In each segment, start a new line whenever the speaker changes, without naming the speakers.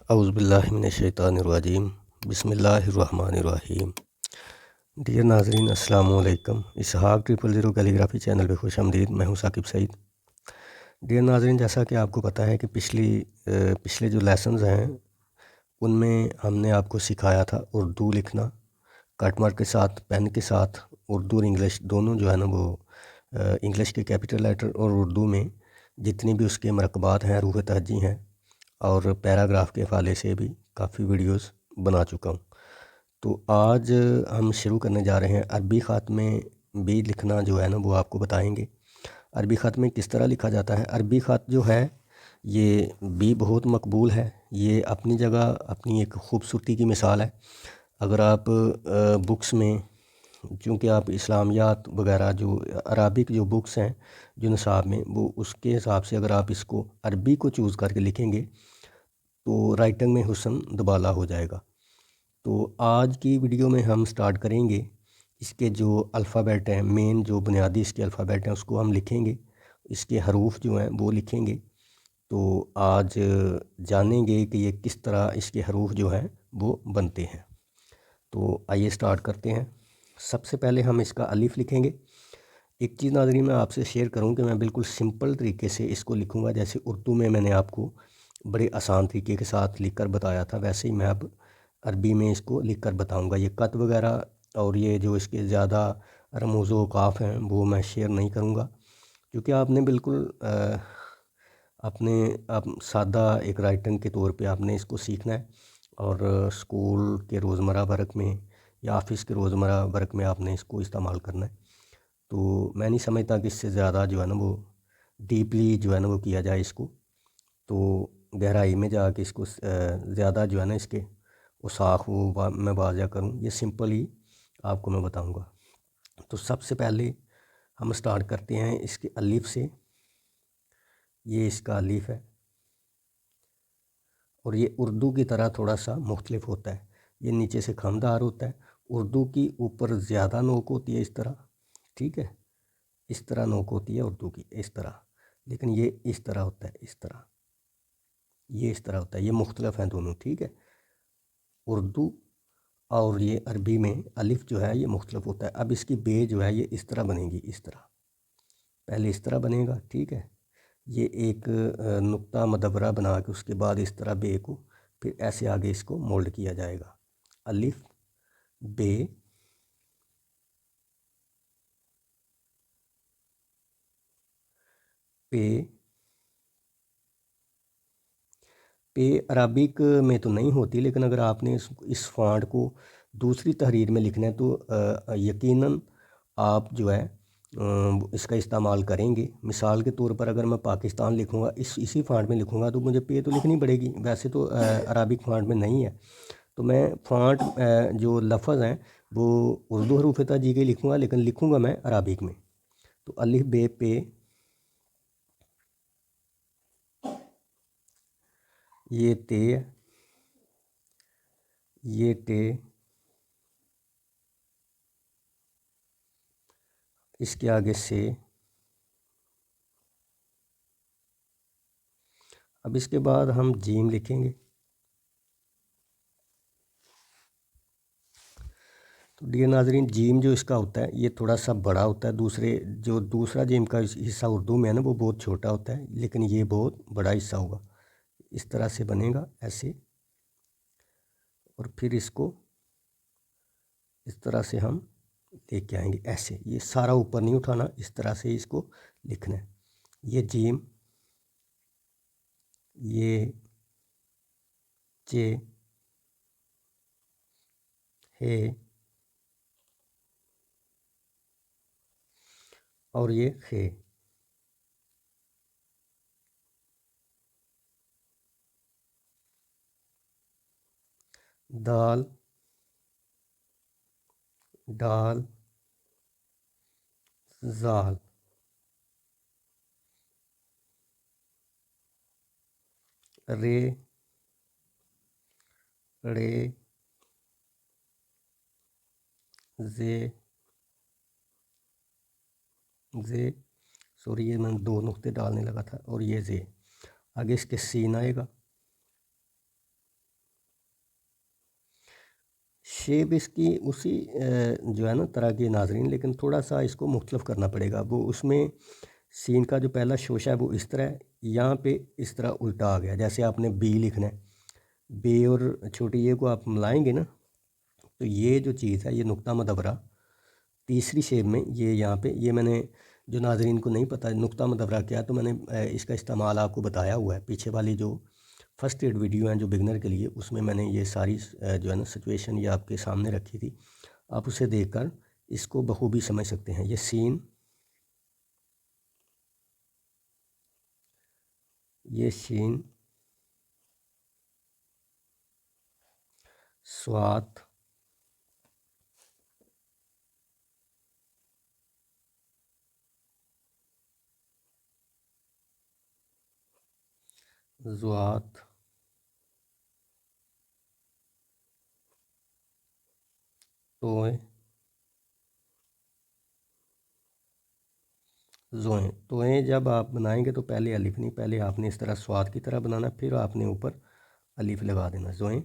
اعوذ باللہ من الشیطان الرجیم بسم اللہ الرحمن الرحیم۔ ڈیئر ناظرین السلام علیکم۔ اسحاق 000 کیلیگرافی چینل پہ خوش آمدید۔ میں ہوں ثاقب سعید۔ ڈیئر ناظرین، جیسا کہ آپ کو پتہ ہے کہ پچھلے جو لیسنز ہیں ان میں ہم نے آپ کو سکھایا تھا اردو لکھنا کٹ مارک کے ساتھ، پین کے ساتھ۔ اردو اور انگلش دونوں جو ہے نا وہ انگلش کے کیپٹل لیٹر اور اردو میں جتنی بھی اس کے مرکبات ہیں، حروف تہجی ہیں، اور پیراگراف کے حوالے سے بھی کافی ویڈیوز بنا چکا ہوں۔ تو آج ہم شروع کرنے جا رہے ہیں عربی خط میں بھی لکھنا جو ہے نا وہ آپ کو بتائیں گے۔ عربی خط میں کس طرح لکھا جاتا ہے۔ عربی خط جو ہے یہ بھی بہت مقبول ہے، یہ اپنی جگہ اپنی ایک خوبصورتی کی مثال ہے۔ اگر آپ بکس میں، چونکہ آپ اسلامیات وغیرہ جو عربک جو بکس ہیں جو نصاب میں، وہ اس کے حساب سے اگر آپ اس کو عربی کو چوز کر کے لکھیں گے تو رائٹنگ میں حسن دبالا ہو جائے گا۔ تو آج کی ویڈیو میں ہم سٹارٹ کریں گے اس کے جو الفابیٹ ہیں، مین جو بنیادی اس کے الفابیٹ ہیں اس کو ہم لکھیں گے، اس کے حروف جو ہیں وہ لکھیں گے۔ تو آج جانیں گے کہ یہ کس طرح اس کے حروف جو ہیں وہ بنتے ہیں۔ تو آئیے سٹارٹ کرتے ہیں۔ سب سے پہلے ہم اس کا الف لکھیں گے۔ ایک چیز ناظرین میں آپ سے شیئر کروں کہ میں بالکل سمپل طریقے سے اس کو لکھوں گا، جیسے اردو میں نے آپ کو بڑے آسان طریقے کے ساتھ لکھ کر بتایا تھا، ویسے ہی میں اب عربی میں اس کو لکھ کر بتاؤں گا۔ یہ قط وغیرہ اور یہ جو اس کے زیادہ رموز و اوقاف ہیں وہ میں شیئر نہیں کروں گا، کیونکہ آپ نے بالکل آپ سادہ ایک رائٹنگ کے طور پہ آپ نے اس کو سیکھنا ہے، اور اسکول کے روزمرہ ورک میں یا آفس کے روزمرہ ورک میں آپ نے اس کو استعمال کرنا ہے۔ تو میں نہیں سمجھتا کہ اس سے زیادہ جو ہے نا وہ ڈیپلی جو ہے نا وہ کیا جائے اس کو، تو گہرائی میں جا کے اس کو زیادہ جو ہے نا اس کے اوساخ وہ میں واضح کروں، یہ سمپل ہی آپ کو میں بتاؤں گا۔ تو سب سے پہلے ہم سٹارٹ کرتے ہیں اس کے الف سے۔ یہ اس کا الف ہے، اور یہ اردو کی طرح تھوڑا سا مختلف ہوتا ہے۔ یہ نیچے سے خمدار ہوتا ہے، اردو کی اوپر زیادہ نوک ہوتی ہے اس طرح، ٹھیک ہے، اس طرح نوک ہوتی ہے اردو کی اس طرح، لیکن یہ اس طرح ہوتا ہے، اس طرح، یہ اس طرح ہوتا ہے۔ یہ مختلف ہیں دونوں، ٹھیک ہے۔ اردو اور یہ عربی میں الف جو ہے یہ مختلف ہوتا ہے۔ اب اس کی بے جو ہے یہ اس طرح بنے گی، اس طرح، پہلے اس طرح بنے گا، ٹھیک ہے۔ یہ ایک نقطہ مدورہ بنا کے اس کے بعد اس طرح بے کو پھر ایسے آگے اس کو مولڈ کیا جائے گا۔ الف بے، پے۔ پے عربک میں تو نہیں ہوتی، لیکن اگر آپ نے اس فونٹ کو دوسری تحریر میں لکھنا ہے تو یقیناً آپ جو ہے اس کا استعمال کریں گے۔ مثال کے طور پر اگر میں پاکستان لکھوں گا، اسی فونٹ میں لکھوں گا تو مجھے پے تو لکھنی پڑے گی، ویسے تو عربک فونٹ میں نہیں ہے۔ تو میں فونٹ جو لفظ ہیں وہ اردو حروف تہجی کے لکھوں گا، لیکن لکھوں گا میں عربک میں۔ تو الف بے پے، یہ تے، یہ ٹے، اس کے آگے سے۔ اب اس کے بعد ہم جیم لکھیں گے۔ تو ڈیئر ناظرین، جیم جو اس کا ہوتا ہے یہ تھوڑا سا بڑا ہوتا ہے، دوسرا جیم کا حصہ اردو میں ہے نا وہ بہت چھوٹا ہوتا ہے، لیکن یہ بہت بڑا حصہ ہوگا۔ اس طرح سے بنے گا ایسے، اور پھر اس کو اس طرح سے ہم لے کے آئیں گے ایسے۔ یہ سارا اوپر نہیں اٹھانا، اس طرح سے اس کو لکھنا ہے۔ یہ جیم، یہ چے، ہے، اور یہ خے۔ دال، ڈال، زال، رے، رے، زے، زے، سوری یہ میں 2 نقطے ڈالنے لگا تھا، اور یہ زے۔ آگے اس کے سین آئے گا، شیپ اس کی اسی جو ہے نا طرح کی ناظرین، لیکن تھوڑا سا اس کو مختلف کرنا پڑے گا۔ وہ اس میں سین کا جو پہلا شوشہ ہے وہ اس طرح ہے، یہاں پہ اس طرح الٹا آ گیا۔ جیسے آپ نے بی لکھنا ہے، بے اور چھوٹی اے کو آپ ملائیں گے نا، تو یہ جو چیز ہے یہ نقطہ مدورہ تیسری شیپ میں، یہ یہاں پہ، یہ میں نے جو ناظرین کو نہیں پتہ نقطہ مدورہ کیا، تو میں نے اس کا استعمال آپ کو بتایا ہوا ہے پیچھے والی جو فرسٹ ایڈ ویڈیو ہیں جو بگنر کے لیے، اس میں نے یہ ساری جو ہے نا سچویشن یہ آپ کے سامنے رکھی تھی۔ آپ اسے دیکھ کر اس کو بخوبی سمجھ سکتے ہیں۔ یہ سین، یہ شین، سوات، زوات، توئیں، زوئیں۔ توئیں جب آپ بنائیں گے تو پہلے الف نہیں، پہلے آپ نے اس طرح سوات کی طرح بنانا، پھر آپ نے اوپر الف لگا دینا۔ زوئیں،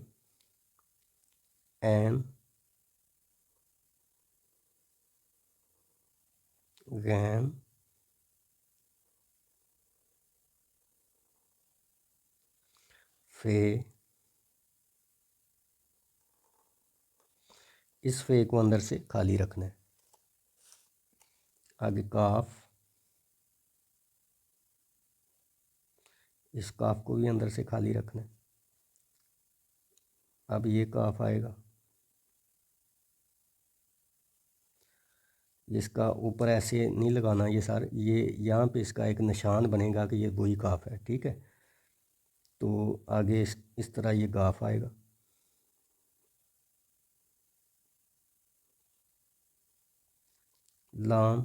این، غین، فے، اس فے کو اندر سے خالی رکھنا ہے۔ آگے کاف، اس کاف کو بھی اندر سے خالی رکھنا ہے۔ اب یہ کاف آئے گا، اس کا اوپر ایسے نہیں لگانا، یہ سارے یہ یہاں پہ اس کا ایک نشان بنے گا کہ یہ وہی کاف ہے، ٹھیک ہے۔ تو آگے اس طرح یہ کاف آئے گا۔ لام،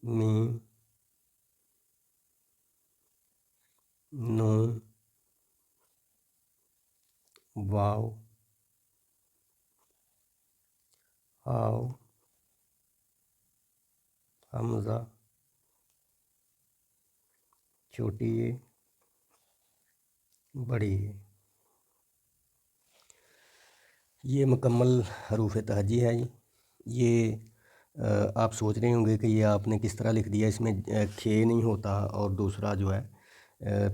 میم، نون، واو، ہاؤ، حمزہ، چھوٹی اے، بڑی اے۔ یہ مکمل حروف تہجی ہے۔ یہ آپ سوچ رہے ہوں گے کہ یہ آپ نے کس طرح لکھ دیا، اس میں کھے نہیں ہوتا اور دوسرا جو ہے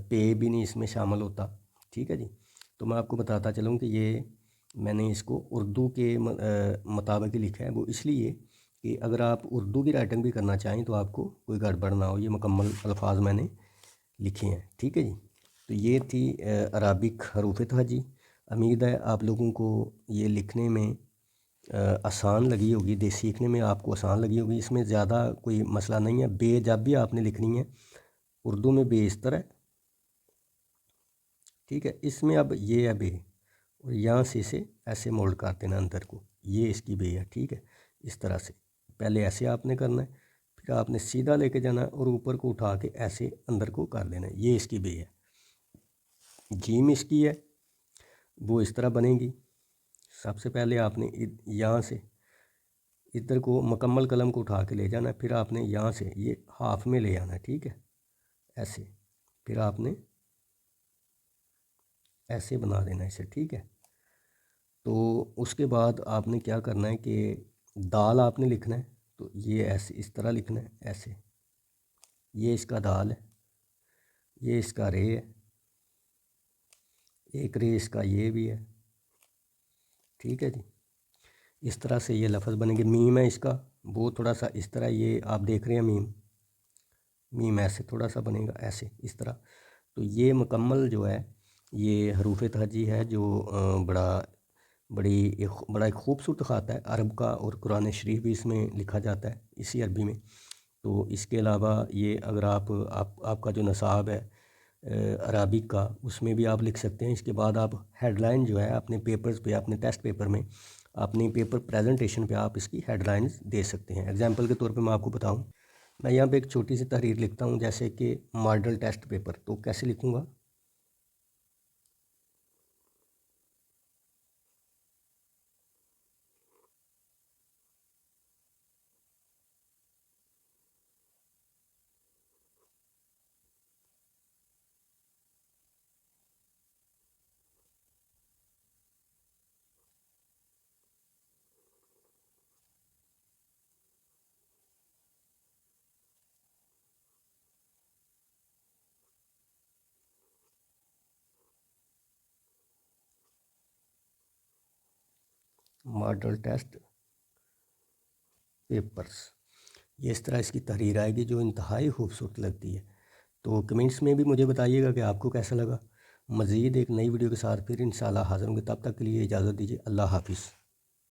پے بھی نہیں اس میں شامل ہوتا، ٹھیک ہے جی۔ تو میں آپ کو بتاتا چلوں کہ یہ میں نے اس کو اردو کے مطابق ہی لکھا ہے، وہ اس لیے کہ اگر آپ اردو کی رائٹنگ بھی کرنا چاہیں تو آپ کو کوئی گڑبڑ نہ ہو، یہ مکمل الفاظ میں نے لکھے ہیں، ٹھیک ہے جی۔ تو یہ تھی عربک حروف تہجی۔ امید ہے آپ لوگوں کو یہ لکھنے میں آسان لگی ہوگی، سیکھنے میں آپ کو آسان لگی ہوگی۔ اس میں زیادہ کوئی مسئلہ نہیں ہے۔ بے جب بھی آپ نے لکھنی ہے اردو میں، بے اس طرح ہے، ٹھیک ہے۔ اس میں اب یہ ہے بے، اور یہاں سے اسے ایسے مولڈ کر دینا اندر کو، یہ اس کی بے ہے، ٹھیک ہے۔ اس طرح سے پہلے ایسے آپ نے کرنا ہے، پھر آپ نے سیدھا لے کے جانا ہے اور اوپر کو اٹھا کے ایسے اندر کو کر دینا ہے، یہ اس کی بے ہے۔ جیم اس کی ہے، وہ اس طرح بنے گی۔ سب سے پہلے آپ نے یہاں سے ادھر کو مکمل قلم کو اٹھا کے لے جانا ہے، پھر آپ نے یہاں سے یہ ہاف میں لے آنا ہے، ٹھیک ہے، ایسے، پھر آپ نے ایسے بنا دینا اسے، ٹھیک ہے۔ تو اس کے بعد آپ نے کیا کرنا ہے کہ دال آپ نے لکھنا ہے، تو یہ ایسے اس طرح لکھنا ہے، ایسے، یہ اس کا دال ہے، یہ اس کا رے ہے، ایک رے اس کا یہ بھی ہے، ٹھیک ہے جی۔ اس طرح سے یہ لفظ بنے گے۔ میم ہے اس کا، وہ تھوڑا سا اس طرح، یہ آپ دیکھ رہے ہیں میم، میم ایسے تھوڑا سا بنے گا، ایسے اس طرح۔ تو یہ مکمل جو ہے یہ حروف تہجی ہے، جو بڑا ایک خوبصورت خط ہے عرب کا، اور قرآن شریف بھی اس میں لکھا جاتا ہے اسی عربی میں۔ تو اس کے علاوہ یہ اگر آپ کا جو نصاب ہے عربک کا، اس میں بھی آپ لکھ سکتے ہیں۔ اس کے بعد آپ ہیڈ لائن جو ہے اپنے پیپرز پہ، اپنے ٹیسٹ پیپر میں، اپنی پیپر پریزنٹیشن پہ آپ اس کی ہیڈ لائنز دے سکتے ہیں۔ اگزامپل کے طور پہ میں آپ کو بتاؤں، میں یہاں پہ ایک چھوٹی سی تحریر لکھتا ہوں، جیسے کہ ماڈل ٹیسٹ پیپر، تو کیسے لکھوں گا؟ ماڈل ٹیسٹ پیپرز، یہ اس طرح اس کی تحریر آئے گی جو انتہائی خوبصورت لگتی ہے۔ تو کمنٹس میں بھی مجھے بتائیے گا کہ آپ کو کیسا لگا۔ مزید ایک نئی ویڈیو کے ساتھ پھر انشاءاللہ حاضر ہوں گے، تب تک کے لیے اجازت دیجیے، اللہ حافظ۔